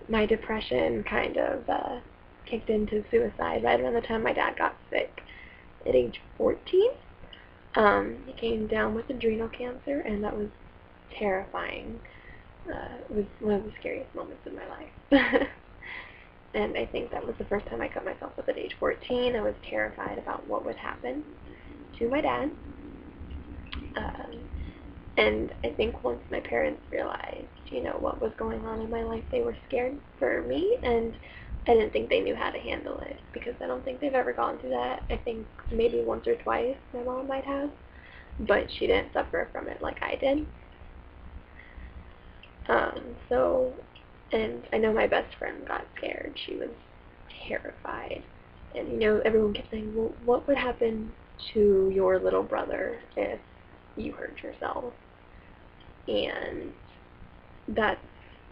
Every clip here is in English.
my depression kind of kicked into suicide right around the time my dad got sick at age 14. He came down with adrenal cancer, and that was terrifying. It was one of the scariest moments of my life. And I think that was the first time I cut myself up at age 14. I was terrified about what would happen to my dad. And I think once my parents realized, what was going on in my life, they were scared for me, and I didn't think they knew how to handle it, because I don't think they've ever gone through that. I think maybe once or twice my mom might have, but she didn't suffer from it like I did. And I know my best friend got scared. She was terrified. And, everyone kept saying, well, what would happen to your little brother if you hurt yourself? And that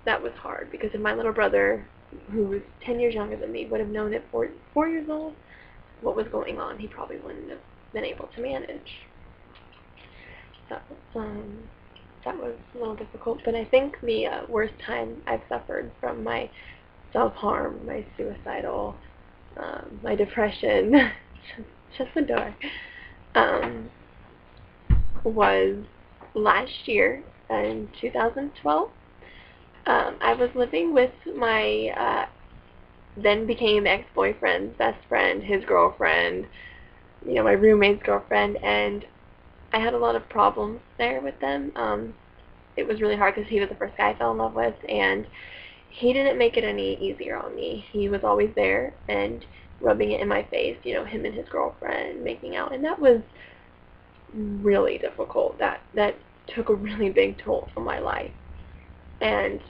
was hard, because if my little brother, who was 10 years younger than me, would have known at 4 years old what was going on, he probably wouldn't have been able to manage. So, that was a little difficult, but I think the worst time I've suffered from my self-harm, my suicidal, my depression, shut the door, was last year in 2012. I was living with my then became ex-boyfriend's best friend, his girlfriend, my roommate's girlfriend, and I had a lot of problems there with them. It was really hard because he was the first guy I fell in love with, and he didn't make it any easier on me. He was always there and rubbing it in my face, him and his girlfriend making out, and that was really difficult. That took a really big toll on my life. And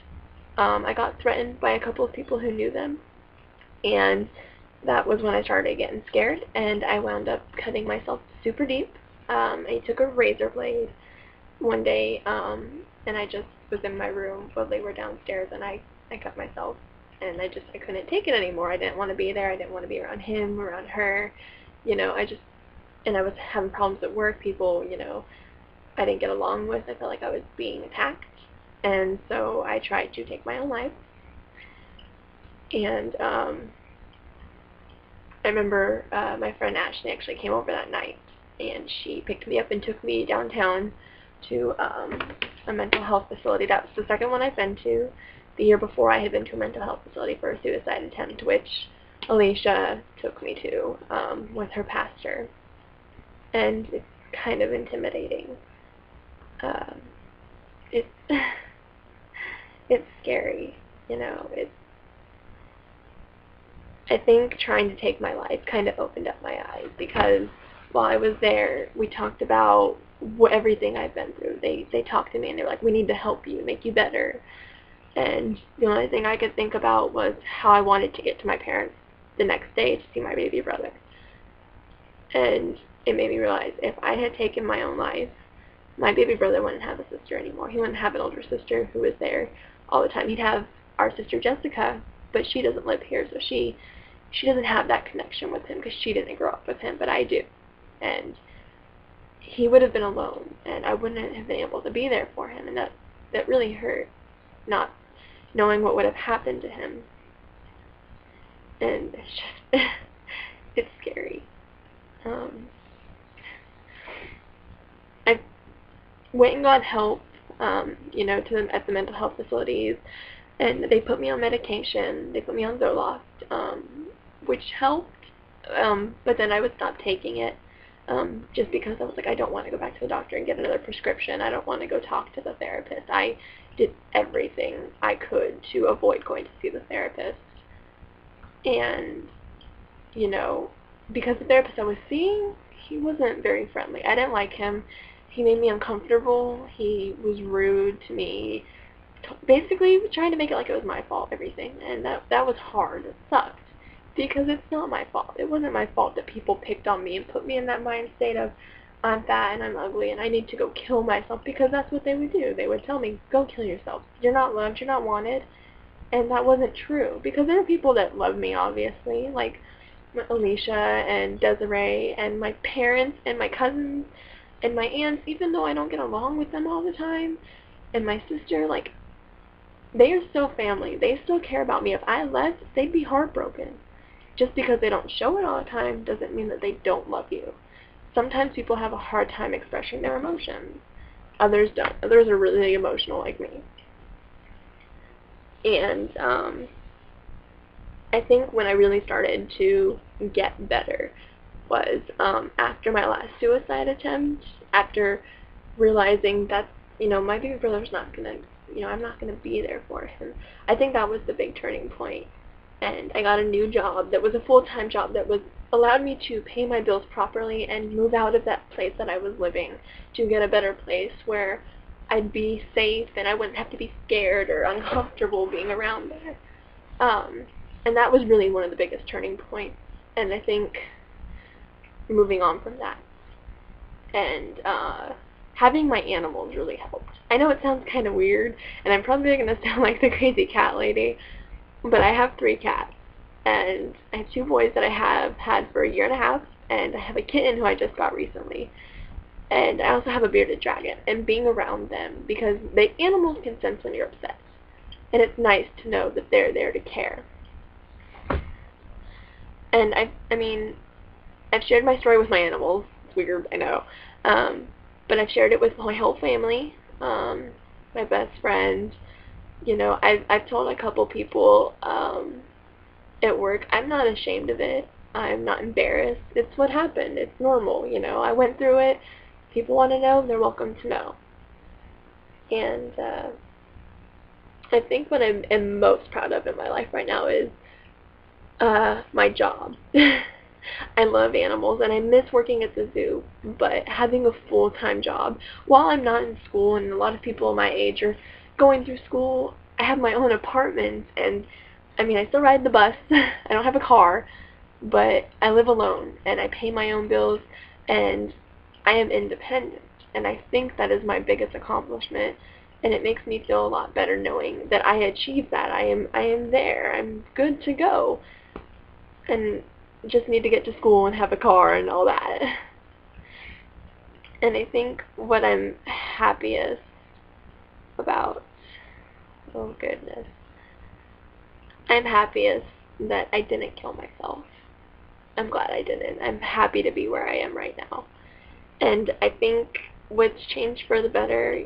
I got threatened by a couple of people who knew them, and that was when I started getting scared, and I wound up cutting myself super deep. I took a razor blade one day, and I just was in my room while they were downstairs, and I cut myself, and I couldn't take it anymore. I didn't want to be there. I didn't want to be around him, around her, and I was having problems at work. People, I didn't get along with. I felt like I was being attacked, and so I tried to take my own life. And I remember my friend Ashley actually came over that night, and she picked me up and took me downtown to a mental health facility. That was the second one I've been to. The year before, I had been to a mental health facility for a suicide attempt, which Alicia took me to with her pastor. And it's kind of intimidating. It's it's scary, I think trying to take my life kind of opened up my eyes, because while I was there, we talked about everything I've been through. They talked to me, and they were like, we need to help you, make you better. And the only thing I could think about was how I wanted to get to my parents the next day to see my baby brother. And it made me realize, if I had taken my own life, my baby brother wouldn't have a sister anymore. He wouldn't have an older sister who was there all the time. He'd have our sister Jessica, but she doesn't live here, so she doesn't have that connection with him, because she didn't grow up with him, but I do. And he would have been alone, and I wouldn't have been able to be there for him, and that really hurt, not knowing what would have happened to him. And it's just, it's scary. I went and got help, at the mental health facilities, and they put me on medication. They put me on Zoloft, which helped, but then I would stop taking it, just because I was like, I don't want to go back to the doctor and get another prescription. I don't want to go talk to the therapist. I did everything I could to avoid going to see the therapist. And, because the therapist I was seeing, he wasn't very friendly. I didn't like him. He made me uncomfortable. He was rude to me. Basically trying to make it like it was my fault, everything. And that was hard. It sucked. Because it's not my fault. It wasn't my fault that people picked on me and put me in that mind state of, I'm fat and I'm ugly and I need to go kill myself, because that's what they would do. They would tell me, go kill yourself. You're not loved. You're not wanted. And that wasn't true. Because there are people that love me, obviously. Like Alicia and Desiree and my parents and my cousins and my aunts, even though I don't get along with them all the time. And my sister, they are still family. They still care about me. If I left, they'd be heartbroken. Just because they don't show it all the time doesn't mean that they don't love you. Sometimes people have a hard time expressing their emotions. Others don't. Others are really emotional like me. And I think when I really started to get better was after my last suicide attempt, after realizing that, my baby brother's not going to, I'm not going to be there for him. I think that was the big turning point. And I got a new job that was a full-time job that allowed me to pay my bills properly and move out of that place that I was living to get a better place where I'd be safe and I wouldn't have to be scared or uncomfortable being around there. And that was really one of the biggest turning points. And I think moving on from that and having my animals really helped. I know it sounds kind of weird, and I'm probably going to sound like the crazy cat lady, but I have 3 cats, and I have 2 boys that I have had for a year and a half, and I have a kitten who I just got recently, and I also have a bearded dragon. And being around them, because the animals can sense when you're upset, and it's nice to know that they're there to care. And I've shared my story with my animals. It's weird, I know, but I've shared it with my whole family, my best friend. I've told a couple people at work. I'm not ashamed of it. I'm not embarrassed. It's what happened. It's normal, I went through it. People want to know, they're welcome to know. And I think what I'm most proud of in my life right now is my job. I love animals, and I miss working at the zoo, but having a full-time job, while I'm not in school, and a lot of people my age are going through school, I have my own apartment, and I still ride the bus. I don't have a car, but I live alone, and I pay my own bills, and I am independent, and I think that is my biggest accomplishment, and it makes me feel a lot better knowing that I achieved that. I am there. I'm good to go, and just need to get to school and have a car and all that. And I think what I'm happiest about, oh goodness, I'm happiest that I didn't kill myself. I'm glad I didn't. I'm happy to be where I am right now. And I think what's changed for the better,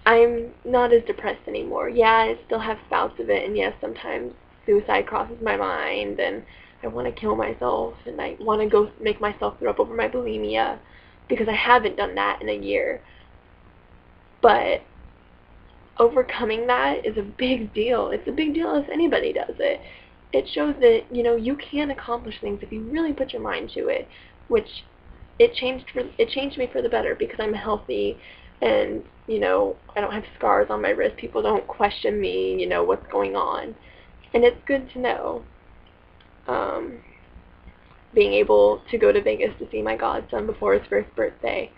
I'm not as depressed anymore. Yeah, I still have bouts of it, and yes, sometimes suicide crosses my mind, and I want to kill myself, and I want to go make myself throw up over my bulimia, because I haven't done that in a year. But overcoming that is a big deal. It's a big deal if anybody does it. It shows that, you can accomplish things if you really put your mind to it, which it changed me for the better, because I'm healthy, and, I don't have scars on my wrist. People don't question me, what's going on. And it's good to know. Being able to go to Vegas to see my godson before his first birthday.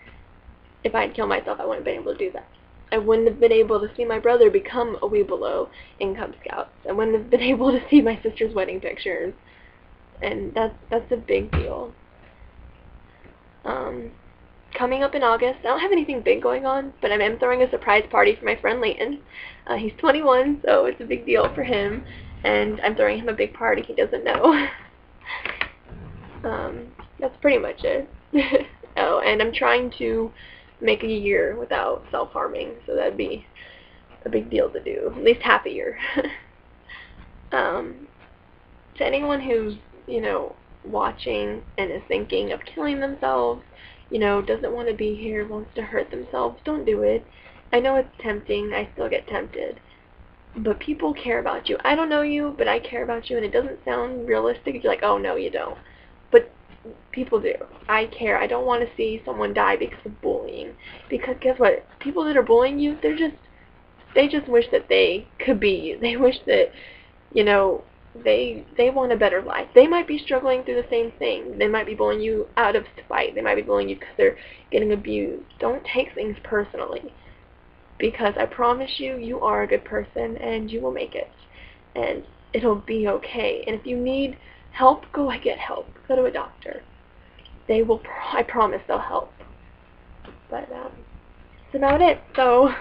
If I had killed myself, I wouldn't have been able to do that. I wouldn't have been able to see my brother become a Weebelo in Cub Scouts. I wouldn't have been able to see my sister's wedding pictures. And that's a big deal. Coming up in August, I don't have anything big going on, but I am throwing a surprise party for my friend Layton. He's 21, so it's a big deal for him, and I'm throwing him a big party he doesn't know. That's pretty much it. Oh, and I'm trying to make a year without self-harming, so that'd be a big deal to do, at least half a year. To anyone who's, watching and is thinking of killing themselves, doesn't want to be here, wants to hurt themselves, don't do it. I know it's tempting. I still get tempted. But people care about you. I don't know you, but I care about you, and it doesn't sound realistic if you're like, oh, no, you don't. But people do. I care. I don't want to see someone die because of bullying. Because guess what? People that are bullying you, they just wish that they could be you. They wish that, they want a better life. They might be struggling through the same thing. They might be bullying you out of spite. They might be bullying you because they're getting abused. Don't take things personally, because I promise you, you are a good person, and you will make it, and it'll be okay. And if you need help, go get help. Go to a doctor. They will, I promise they'll help. But that's about it. So